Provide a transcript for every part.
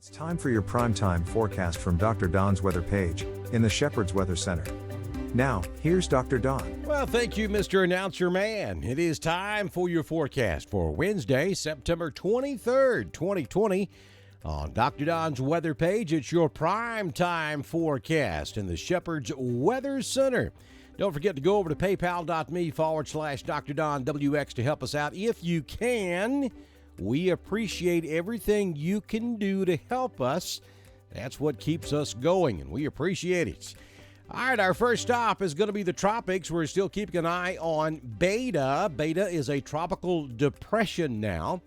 It's time for your primetime forecast from Dr. Don's weather page in the Shepherd's Weather Center. Now, here's Dr. Don. Well, thank you, Mr. Announcer Man. It is time for your forecast for Wednesday, September 23rd, 2020. On Dr. Don's weather page, it's your primetime forecast in the Shepherd's Weather Center. Don't forget to go over to paypal.me/Dr. Don WX to help us out if you can. We appreciate everything you can do to help us. That's what keeps us going, and we appreciate it. All right, our first stop is going to be the tropics. We're still keeping an eye on Beta. Beta is a tropical depression now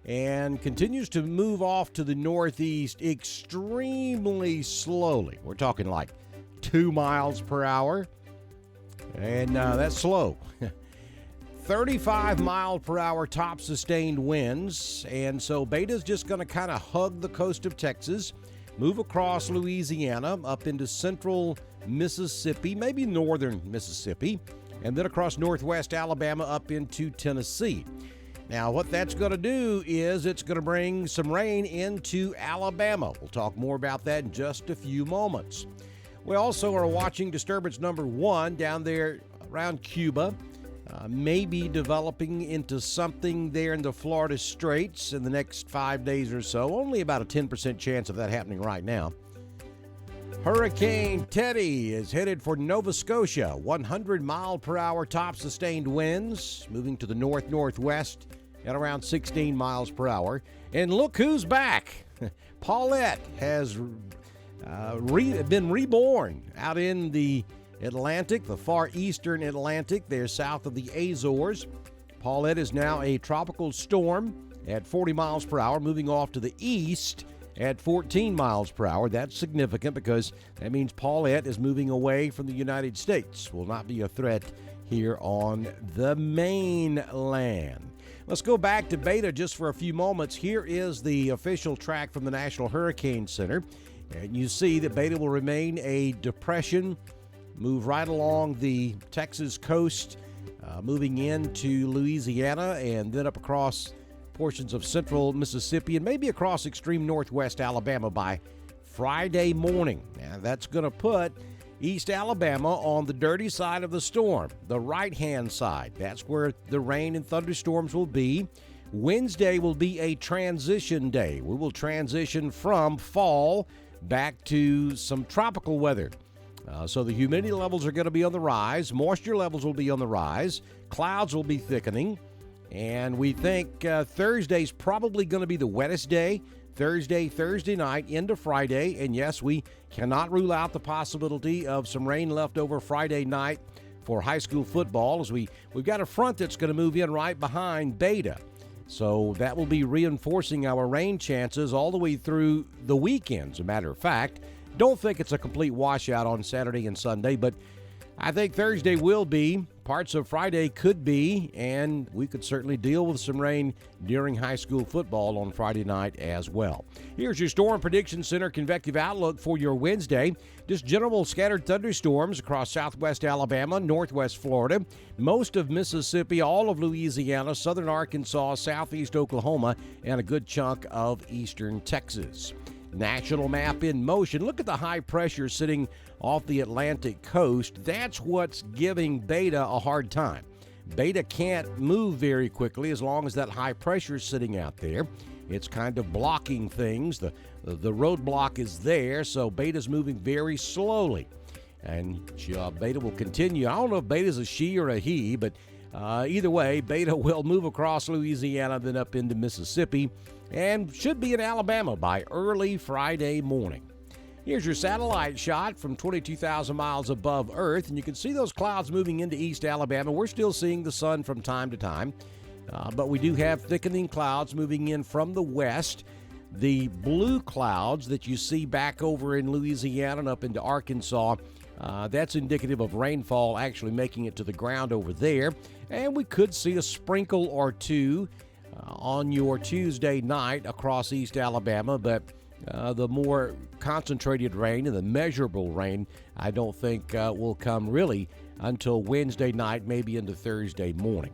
and continues to move off to the northeast extremely slowly. We're talking like 2 miles per hour, and that's slow. 35 mile per hour top sustained winds, and so Beta's just going to kind of hug the coast of Texas, move across Louisiana up into central Mississippi, maybe northern Mississippi, and then across northwest Alabama up into Tennessee. Now, what that's going to do is it's going to bring some rain into Alabama. We'll talk more about that in just a few moments. We also are watching disturbance number 1 down there around Cuba. Maybe developing into something there in the Florida Straits in the next 5 days or so. Only about a 10% chance of that happening right now. Hurricane Teddy is headed for Nova Scotia. 100 mile per hour top sustained winds, moving to the north-northwest at around 16 miles per hour. And look who's back. Paulette has been reborn out in the Atlantic, the far eastern Atlantic, there south of the Azores. Paulette is now a tropical storm at 40 miles per hour, moving off to the east at 14 miles per hour. That's significant because that means Paulette is moving away from the United States. Will not be a threat here on the mainland. Let's go back to Beta just for a few moments. Here is the official track from the National Hurricane Center. And you see that Beta will remain a depression, move right along the Texas coast, moving into Louisiana and then up across portions of central Mississippi and maybe across extreme northwest Alabama by Friday morning. Now, that's going to put East Alabama on the dirty side of the storm, the right-hand side. That's where the rain and thunderstorms will be. Wednesday will be a transition day. We will transition from fall back to some tropical weather. So the humidity levels are going to be on the rise. Moisture levels will be on the rise. Clouds will be thickening. And we think Thursday's probably going to be the wettest day. Thursday night into Friday. And yes, we cannot rule out the possibility of some rain left over Friday night for high school football, as we've got a front that's going to move in right behind Beta. So that will be reinforcing our rain chances all the way through the weekend, as a matter of fact. Don't think it's a complete washout on Saturday and Sunday, but I think Thursday will be. Parts of Friday could be, and we could certainly deal with some rain during high school football on Friday night as well. Here's your Storm Prediction Center convective outlook for your Wednesday. Just general scattered thunderstorms across southwest Alabama, northwest Florida, most of Mississippi, all of Louisiana, southern Arkansas, southeast Oklahoma, and a good chunk of eastern Texas. National map in motion. Look at the high pressure sitting off the Atlantic coast. That's what's giving Beta a hard time. Beta can't move very quickly as long as that high pressure is sitting out there. It's kind of blocking things. The roadblock is there, so Beta's moving very slowly. And Beta will continue. I don't know if Beta's a she or a he, but either way, Beta will move across Louisiana, then up into Mississippi, and should be in Alabama by early Friday morning. Here's your satellite shot from 22,000 miles above Earth, and you can see those clouds moving into East Alabama. We're still seeing the sun from time to time, but we do have thickening clouds moving in from the west. The blue clouds that you see back over in Louisiana and up into Arkansas, that's indicative of rainfall actually making it to the ground over there, and we could see a sprinkle or two on your Tuesday night across East Alabama, but the more concentrated rain and the measurable rain, I don't think will come really until Wednesday night, maybe into Thursday morning.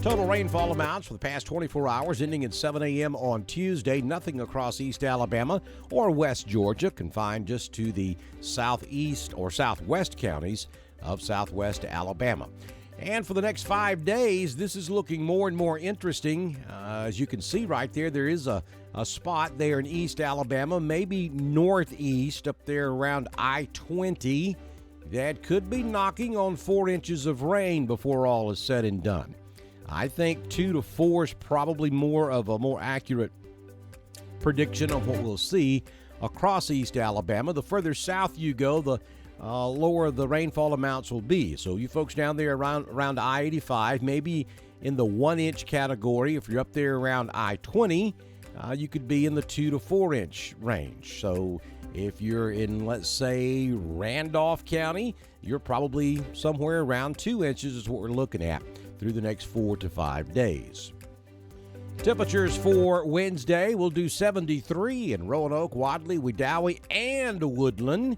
Total rainfall amounts for the past 24 hours ending at 7 a.m. on Tuesday. Nothing across East Alabama or West Georgia, confined just to the southeast or southwest counties of southwest Alabama. And for the next 5 days, this is looking more and more interesting. As you can see right there, there is a spot there in East Alabama, maybe northeast up there around I-20, that could be knocking on 4 inches of rain before all is said and done. I think 2 to 4 is probably more of a more accurate prediction of what we'll see across East Alabama. The further south you go, the lower the rainfall amounts will be. So you folks down there around I-85, maybe in the 1-inch category. If you're up there around I-20, you could be in the 2 to 4 inch range. So if you're in, let's say, Randolph County, you're probably somewhere around 2 inches is what we're looking at through the next 4 to 5 days. Temperatures for Wednesday will do 73 in Roanoke, Wadley, Wedowee, and Woodland,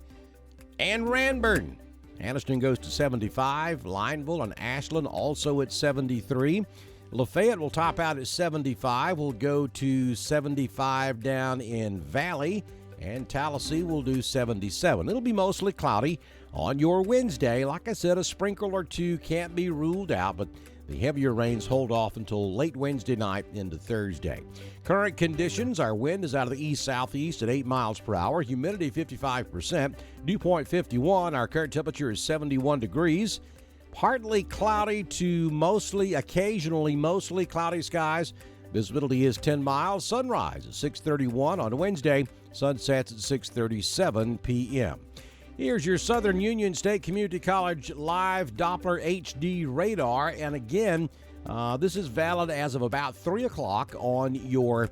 and Ranburne. Anniston goes to 75. Lineville and Ashland also at 73. Lafayette will top out at 75. We'll go to 75 down in Valley, and Tallahassee will do 77. It'll be mostly cloudy on your Wednesday. Like I said, a sprinkle or two can't be ruled out, but the heavier rains hold off until late Wednesday night into Thursday. Current conditions, our wind is out of the east-southeast at 8 miles per hour. Humidity 55%. Dew point 51. Our current temperature is 71 degrees. Partly cloudy to occasionally mostly cloudy skies. Visibility is 10 miles. Sunrise at 6:31 on Wednesday. Sunsets at 6:37 p.m. Here's your Southern Union State Community College live Doppler HD radar. And again, this is valid as of about 3 o'clock on your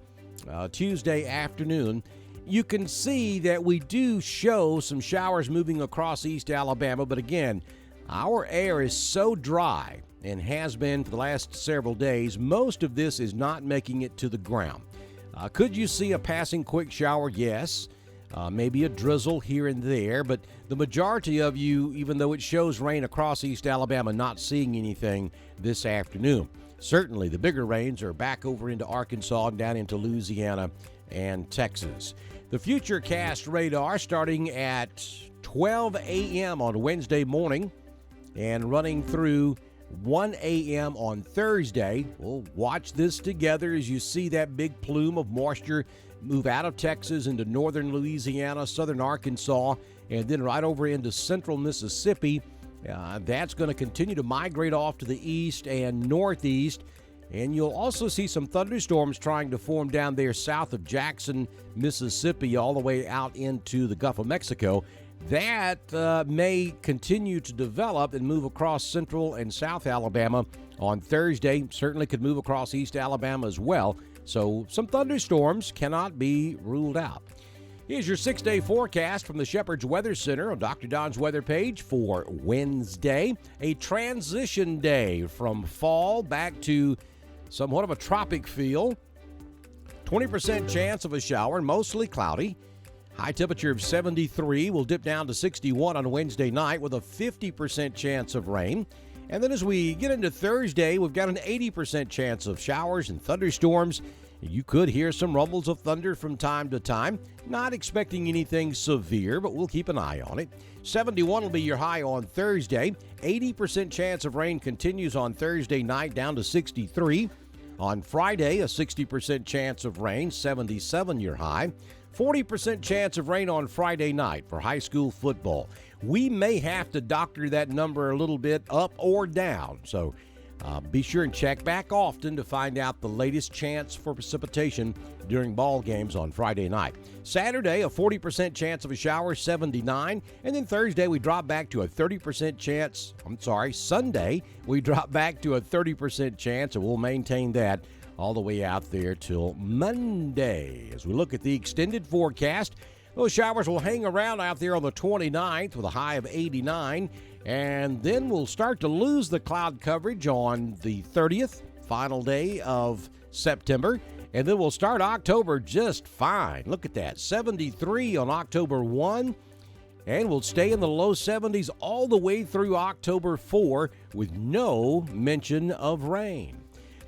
Tuesday afternoon. You can see that we do show some showers moving across East Alabama. But again, our air is so dry and has been for the last several days, most of this is not making it to the ground. Could you see a passing quick shower? Yes. Maybe a drizzle here and there, but the majority of you, even though it shows rain across East Alabama, not seeing anything this afternoon. Certainly, the bigger rains are back over into Arkansas and down into Louisiana and Texas. The Futurecast radar starting at 12 a.m. on Wednesday morning and running through 1 a.m. on Thursday. We'll watch this together as you see that big plume of moisture move out of Texas into northern Louisiana, southern Arkansas, and then right over into central Mississippi. That's going to continue to migrate off to the east and northeast. And you'll also see some thunderstorms trying to form down there south of Jackson, Mississippi, all the way out into the Gulf of Mexico. That may continue to develop and move across central and south Alabama on Thursday. Certainly could move across East Alabama as well. So some thunderstorms cannot be ruled out. Here's your 6-day forecast from the Shepherd's Weather Center on Dr. Don's weather page for Wednesday. A transition day from fall back to somewhat of a tropic feel. 20% chance of a shower, mostly cloudy. High temperature of 73 will dip down to 61 on Wednesday night with a 50% chance of rain. And then as we get into Thursday, we've got an 80% chance of showers and thunderstorms. You could hear some rumbles of thunder from time to time. Not expecting anything severe, but we'll keep an eye on it. 71 will be your high on Thursday. 80% chance of rain continues on Thursday night down to 63. On Friday, a 60% chance of rain, 77 your high. 40% chance of rain on Friday night for high school football. We may have to doctor that number a little bit up or down, so be sure and check back often to find out the latest chance for precipitation during ball games on Friday night. Saturday, a 40% chance of a shower, 79. And then Thursday, we drop back to a 30% chance. Sunday, we drop back to a 30% chance, and we'll maintain that all the way out there till Monday. As we look at the extended forecast, those showers will hang around out there on the 29th with a high of 89. And then we'll start to lose the cloud coverage on the 30th, final day of September. And then we'll start October just fine. Look at that, 73 on October 1. and will stay in the low 70s all the way through October 4 with no mention of rain.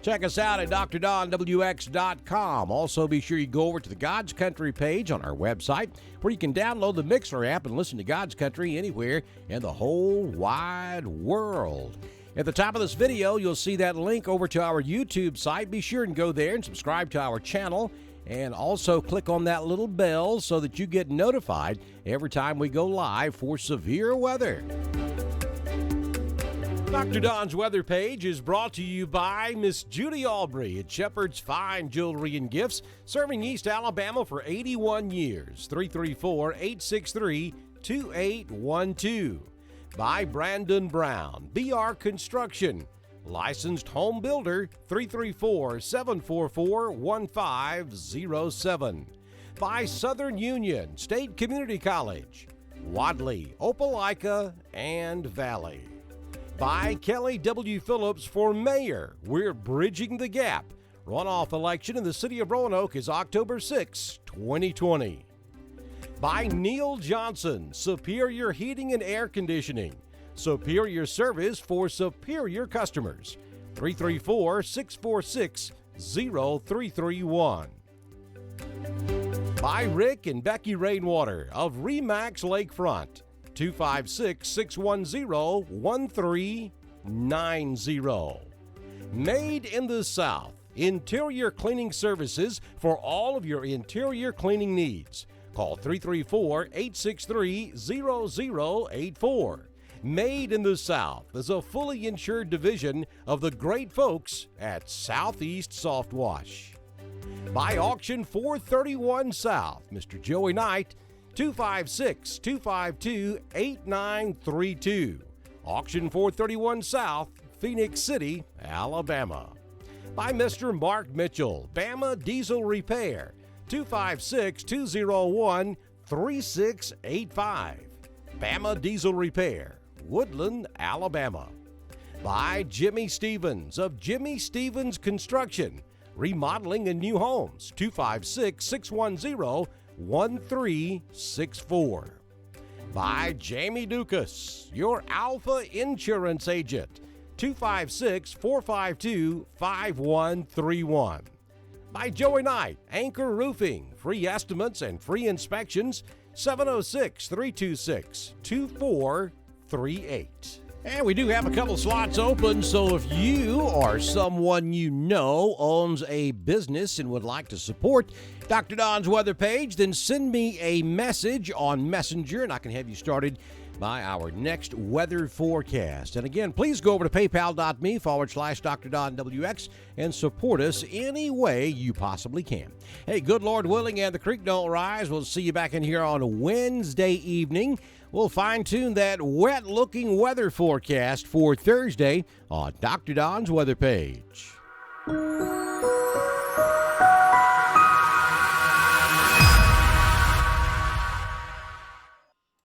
Check us out at drdonwx.com. Also, be sure you go over to the God's Country page on our website where you can download the Mixer app and listen to God's Country anywhere in the whole wide world. At the top of this video, you'll see that link over to our YouTube site. Be sure and go there and subscribe to our channel. And also click on that little bell so that you get notified every time we go live for severe weather. Dr. Don's weather page is brought to you by Miss Judy Aubrey at Shepherd's Fine Jewelry and Gifts, serving East Alabama for 81 years. 334-863-2812. By Brandon Brown, BR Construction. Licensed home builder, 334-744-1507. By Southern Union State Community College, Wadley, Opelika, and Valley. By Kelly W. Phillips for mayor. We're bridging the gap. Runoff election in the city of Roanoke is October 6, 2020. By Neil Johnson, Superior Heating and Air Conditioning. Superior service for superior customers. 334-646-0331. By Rick and Becky Rainwater of Remax Lakefront. 256-610-1390. Made in the South. Interior cleaning services for all of your interior cleaning needs. Call 334-863-0084. Made in the South is a fully insured division of the great folks at Southeast Soft Wash. By Auction 431 South, Mr. Joey Knight, 256-252-8932. Auction 431 South, Phoenix City, Alabama. By Mr. Mark Mitchell, Bama Diesel Repair, 256-201-3685. Bama Diesel Repair, Woodland, Alabama. By Jimmy Stevens of Jimmy Stevens Construction, remodeling and new homes, 256-610-1364. By Jamie Dukas, your Alpha Insurance Agent, 256-452-5131. By Joey Knight, Anchor Roofing, free estimates and free inspections, 706-326-2438. And we do have a couple slots open, so if you or someone you know owns a business and would like to support Dr. Don's weather page, then send me a message on Messenger, and I can have you started by our next weather forecast. And again, please go over to paypal.me/Dr. Don WX and support us any way you possibly can. Hey, good Lord willing and the creek don't rise, we'll see you back in here on a Wednesday evening. We'll fine-tune that wet-looking weather forecast for Thursday on Dr. Don's weather page.